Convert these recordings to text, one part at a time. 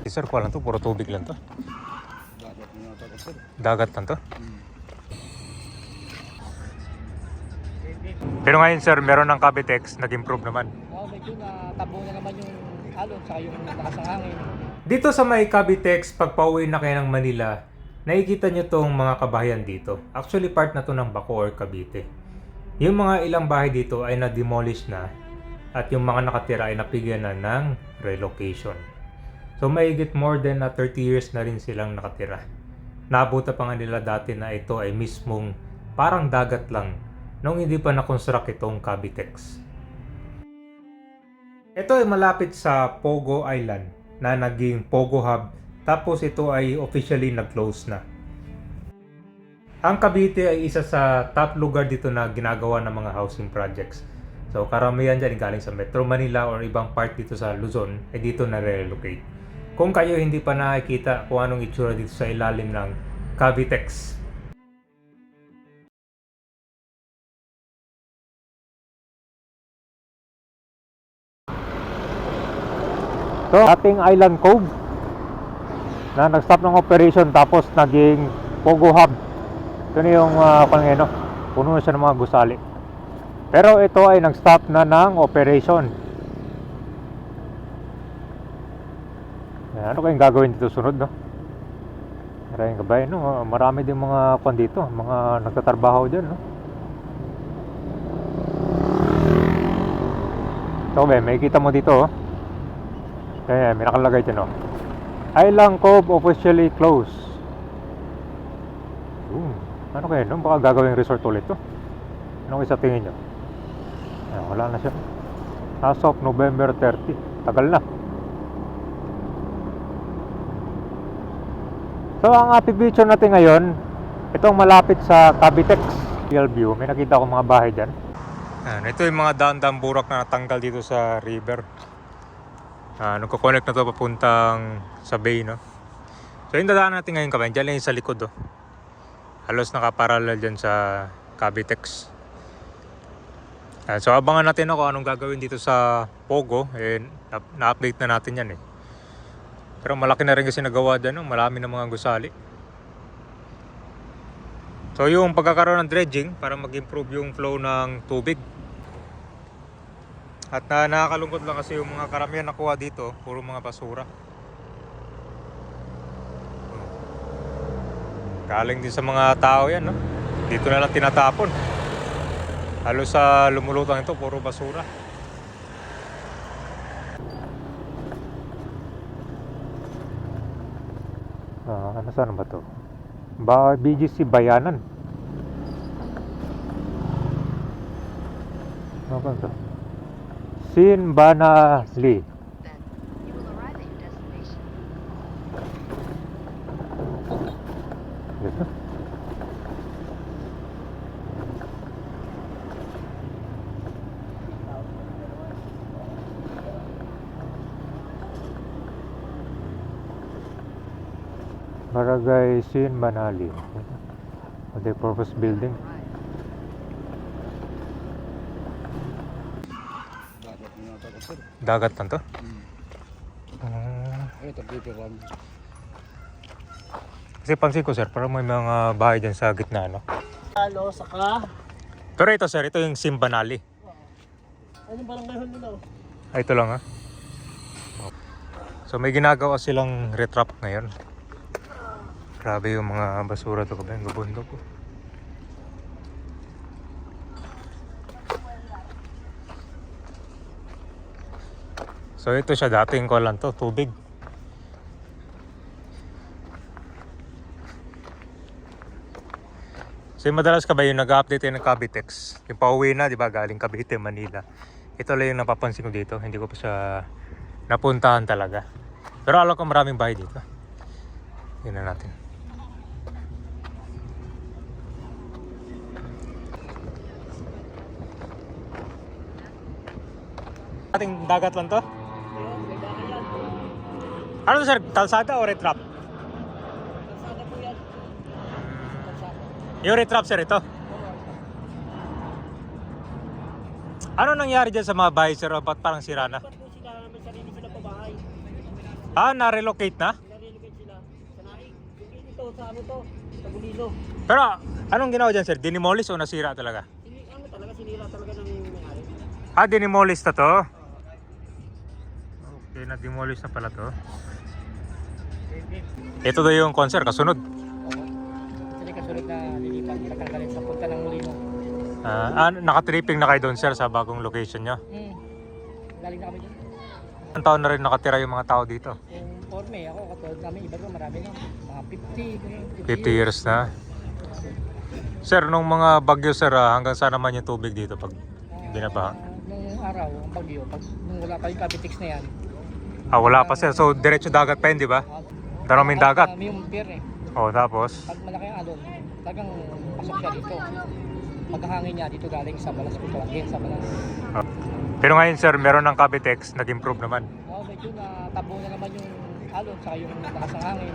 Sir, ko lang to, puro tubig lang to. Dagat na yata ko, sir. Dagat lang to. Pero ngayon sir, meron ng Cavitex, nag-improve naman. Medyo natabo na naman yung alon saka yung lakas ng hangin. Dito sa may Cavitex, pag pauwi na kayo ng Manila, nakikita nyo tong mga kabahayan dito. Actually, part na to ng Baco or Cavite. Yung mga ilang bahay dito ay na-demolish na at yung mga nakatira ay napigyan na ng relocation. So, mahigit more than 30 years na rin silang nakatira. Nabuta pa nga nila dati na ito ay mismong parang dagat lang nung hindi pa na-construct itong Cavitex. Ito ay malapit sa Pogo Island na naging Pogo Hub, tapos ito ay officially nag-close na. Ang Cavite ay isa sa top lugar dito na ginagawa ng mga housing projects. So karamihan dyan galing sa Metro Manila or ibang part dito sa Luzon ay dito na-relocate. Kung kayo hindi pa nakikita kung anong itsura dito sa ilalim ng Cavitex, ito, ating Island Cove na nag-stop ng operation tapos naging Pogo Hub. Ito na yung puno na siya ng mga gusali. Pero ito ay nag-stop na ng operation. Ano kayong gagawin dito sunod, no? Maraming kabayan, no? Marami din mga dito, mga nagtatrabaho dyan, no? Ito ba, may kita mo dito, oh. Kaya may nakalagay dyan, oh. Island Cove officially closed. Ano kayo, no? Baka gagawing resort ulit to. Ano kayo sa tingin nyo? Ayan, wala na siya. As of November 30. Tagal na. So ang picture natin ngayon, itong malapit sa Cavitex view. May nakita akong mga bahay dyan. Ayan, ito yung mga daan-daan burak na natanggal dito sa river. Nagko-connect na to papuntang sa bay, no? So yung dadaan natin ngayon kabayan, dyan lang yung sa likod, oh. Halos nakaparallel dyan sa Cavitex. So abangan natin kung anong gagawin dito sa Pogo. Na-update na natin yan, eh. Pero malaki na rin kasi nagawa dyan, no? Marami na mga gusali. So yung pagkakaroon ng dredging para mag-improve yung flow ng tubig. At nakakalungkot lang kasi yung mga karamihan nakuha dito, puro mga basura. Galing din sa mga tao yan, no? Dito na lang tinatapon. Halos sa lumulutang ito, puro basura. Ano saan ba to? BGC Bayanan. Ano ba ito? Sinbanali. Ito. Barangay Sinbanali. Multi-purpose building. Dagat na yata ko, sir. Dagat lang to? Ay, tagpipiran. Kasi pansin ko sir, parang may mga bahay dyan sa gitna, no? Halo, saka... Pero ito sir, ito yung Sinbanali. Anong barangay hon nila? Ito lang, ha? So may ginagawa silang retrap ngayon. Grabe yung mga basura to kabayan, gabundok ko. So ito siya, dating ko lang to, tubig. So yung madalas ka ba yung nag-update ng Cavitex? Yung pauwi na, di ba, galing Cavite, Manila. Ito lang yung napapansin ko dito, hindi ko pa siya napuntahan talaga. Pero alam ko maraming bahay dito. Yun na natin. Ating dagat lang to? Ano to sir? Kalsada o retrap? Kalsada po yan. Kalsada. Yung retrap sir ito? Ano nangyari dyan sa mga bahay sir? Ba't parang sira na? Ba't po sila may sarili sila pabahay? Na-relocate na? Na-relocate sila. Sa Naik. Dito, sa ano to? Sa Bulilo. Pero anong ginawa dyan sir? Dinimolish o nasira talaga? Ano talaga, sinira talaga ng may-ari. Dinimolish na to? Okay, na-demolish na pala to. Ito daw yung concert, kasunod. Sila kasunod na lilipat, tatanggalin sa punta ng Molino. Nakatripping na kayo doon sir sa bagong location nyo. Galing na kami dyan. Ilang taon na rin nakatira yung mga tao dito? Yung forme, ako katulad namin, iba ko marami na. Mga 50, 50 years na. Sir, nung mga bagyo sir, hanggang saan naman yung tubig dito pag binabaha? Nung araw, ang bagyo, nung wala pa yung Capitex na yan. Wala pa sir. So, diretso dagat pa yun, di ba? Daraming dagat. May yung pier eh. Tapos? Pag malaki ang alon, talagang pasok siya dito. Pagkahangin niya dito galing sa balas ko palagin sa balas. Pero ngayon sir, meron ng Capitex, nag-improve naman. Medyo natabo na naman yung alon saka yung lakas ng hangin.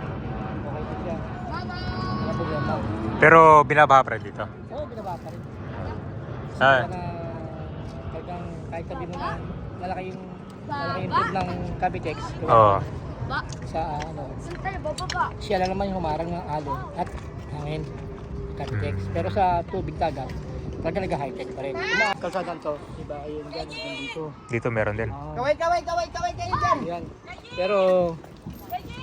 Okay na siya. Wala problema. Pero binabaha pa rin dito. Binaba pa rin. Ah. Talagang kahit sabi mo na malaki yung improve ng Capitex. Oo. Sa siya lang naman yung humarang ng alon at hangin. Capitex. Pero sa tubig dagat, talaga nag-high-tech pa rin. Kalsadang to, diba? Ayun dyan, dito. Dito meron din. Kaway kayo dyan! Yan. Pero,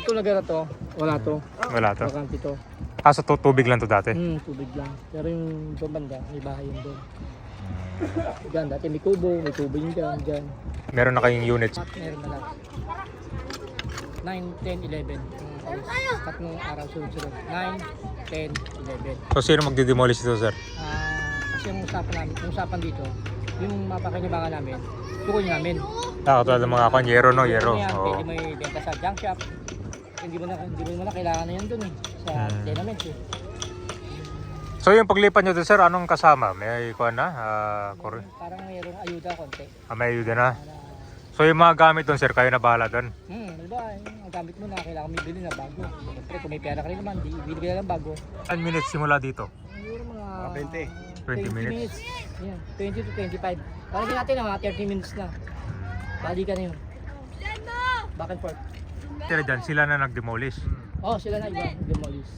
ito lugar na to, wala to. Wala to. Bakante to. So tubig lang to dati? Tubig lang. Pero yung doon banda, may bahay yun doon. Diyan, dati may kubo yung dyan. Meron na kayong units? At meron na lang. 9, 10, 11. Tatlong araw sunod-sunod. 9, 10, 11. So sino magdi-demolish ito sir? Kasi yung usapan dito, yung mapakinabangan namin, tukoy namin. Katulad ng mga yero no? Yero. Yan, Oo. pwede mo ibenta sa junk shop. Hindi mo na kailangan na yan dun eh. Sa tenement eh. So yung paglipat nyo doon sir, anong kasama? May kuha na? Parang mayroong ayuda konti. May ayuda na. So yung mga gamit doon sir, kayo na bahala doon? Diba, ang gamit mo na kailangan may bili na bago. Siyempre kung may pera ka rin naman, bili ka na lang bago. 10 minutes simula dito? Siguro mga 20 minutes. Yan, 20 to 25. Parang natin na mga 30 minutes na. Bali ka na yun. Back and forth. Tira dyan, sila na nag-demolish. Sila na iba, demolish.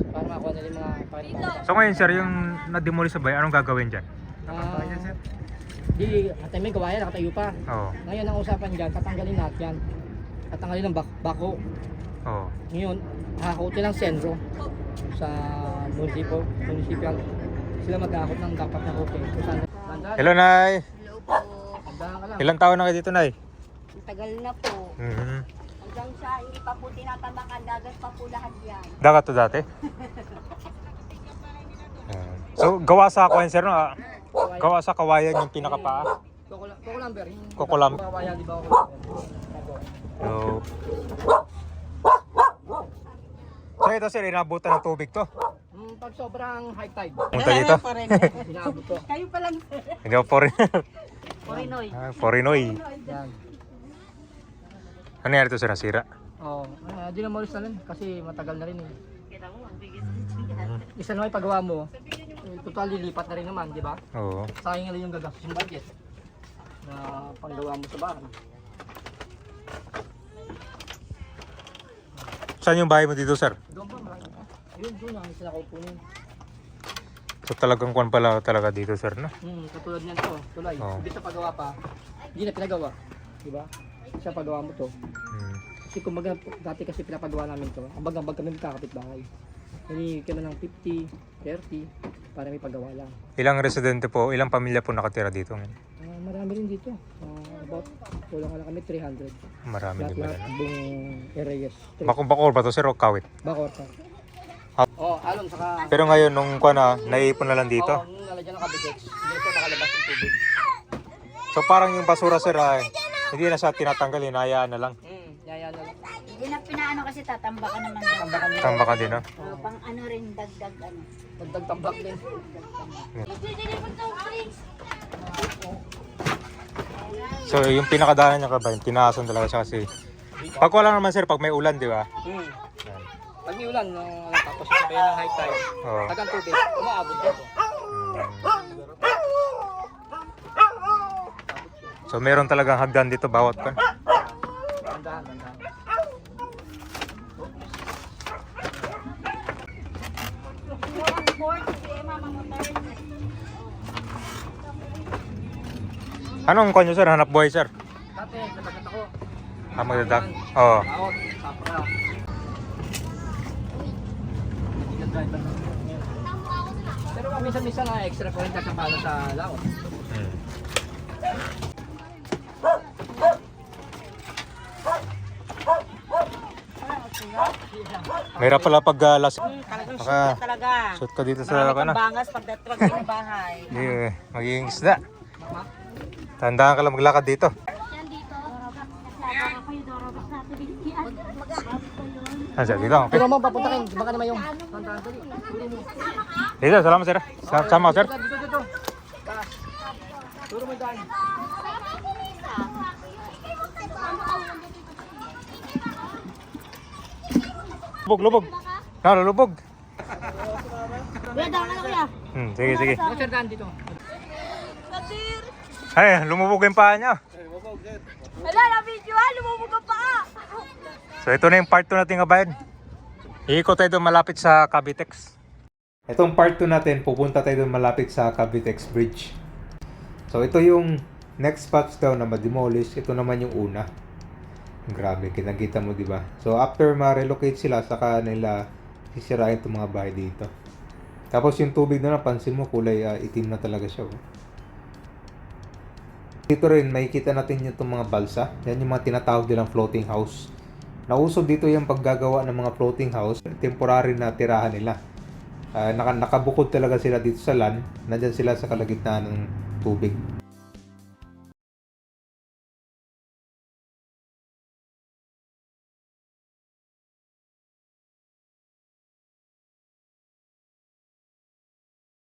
Para makakuha na rin mga pakinabangan. So ngayon sir, yung na-demolish sa bahay, anong gagawin dyan? At may gawa yan, nakatayo pa. Oo. Ngayon ang usapan dyan, tatanggalin natin yan. Tatanggalin ng bako. Oo. Ngayon, hahakot ng sentro sa munisipyo. Sila mag-ahakot ng dapat na kote. Hello Nay! Hello po. Tandaan ka lang. Ilang taon na kayo dito Nay? Ang tagal na po. Hanggang sa hindi pa po tinatamaan, dagat pa po lahat yan. Dagat to dati? So gawa sa kuwan sir no? Gawa sa kawayan yung pinakapaa? Coco lumber. Coco lumber. Kawayan, di ba ako? So ito sir, inabutan ng tubig to? Pag sobrang high tide, Punta dito? inaabot to. Kayo pa lang. Hindi ako foreigner. Porinoy. Foreignoy. Yan. Ano nangyari to sir, nasira? Dinamolis na rin kasi matagal na rin eh. Kita mo, ang biggest yan. Isa naman paggawa mo, total lilipat na rin naman, di ba? Oo. Sayang na rin yung gagastos yung budget na panggawa mo sa bahay. Saan yung bahay mo dito sir? Doon pa, marami pa. Doon ang sila ko punin. So talagang kuwan pala talaga dito sir no? Katulad niyan to, tulay. Hindi sa paggawa pa, hindi na pinagawa. Di ba? Siya pagawa mo to. Kasi kumbaga, dati kasi pinapagawa namin to. Ambag kami magkakapit bahay. Hindi kami ng 50, 30 para may pagawa lang. Ilang residente po, ilang pamilya po nakatira dito ngayon? Marami rin dito. About, kulang lang kami 300. Marami din pala. Lahat buong areas. Bakor ba to sir o kawit? Bakor pa. Alon saka... Pero ngayon nung kuwan na, naiipon na lang dito? Nung nalagyan ng Capitex, hindi ito nakalabas ng tubig. So parang yung basura sir hindi na siya tinatanggal, hinayaan na lang. Yaya na lang. Hindi na pinaano kasi tatambakan naman. Tambakan din no? Pang ano rin, dagdag ano. Dagdag tambak din. So yung pinakadaanan niya kabayan, tinahasan talaga siya kasi pag wala naman sir, pag may ulan di ba? Pag may ulan, tapos sabayan ng high tide, tagang tubig, umaabot dito. So meron talagang hagdan dito bawat kan. Dandahan. Anong kanyo sir? Hanap buhay sir? Dati, natagat ako. Magdadak? Oo. Out, tapra. Nag-driver na. Pero minsan-minsan na extra ko rin kakapalo sa laot. Hmm. Mahirap pala pag lasing. Talagang Baka shoot talaga. shoot ka dito Marami sa kang kana. bangas pagdatrag sa bahay. Hindi, magiging isda. Tandaan ka lang maglakad dito. Ah, sige, dito. Okay. Pero mo, papunta kayo. Baka naman yung... Tandaan ko. Dito, salamat sir. Sama ko sir. Dito. Taas. Turo mo dyan. Lubog. Lubog. Kuya, dama na kuya. Sige. Sir, daan dito. Ay, lumubog yung paa niya. Wala na video ha, lumubog ang paa. So ito na yung part 2 natin kabayan. Iikot tayo doon malapit sa Cavitex. Itong part 2 natin, pupunta tayo doon malapit sa Cavitex Bridge. So ito yung next spots daw na ma-demolish. Ito naman yung una. Grabe, kinakita mo diba? So after ma-relocate sila, saka nila sisirain itong mga bahay dito. Tapos yung tubig na napansin mo, kulay itim na talaga siya. Oh. Dito rin, makikita natin yung itong mga balsa. Yan yung mga tinatawag nilang floating house. Nauso dito yung paggagawa ng mga floating house. Temporary na tirahan nila. Nakabukod talaga sila dito sa land. Nandyan sila sa kalagitnaan ng tubig.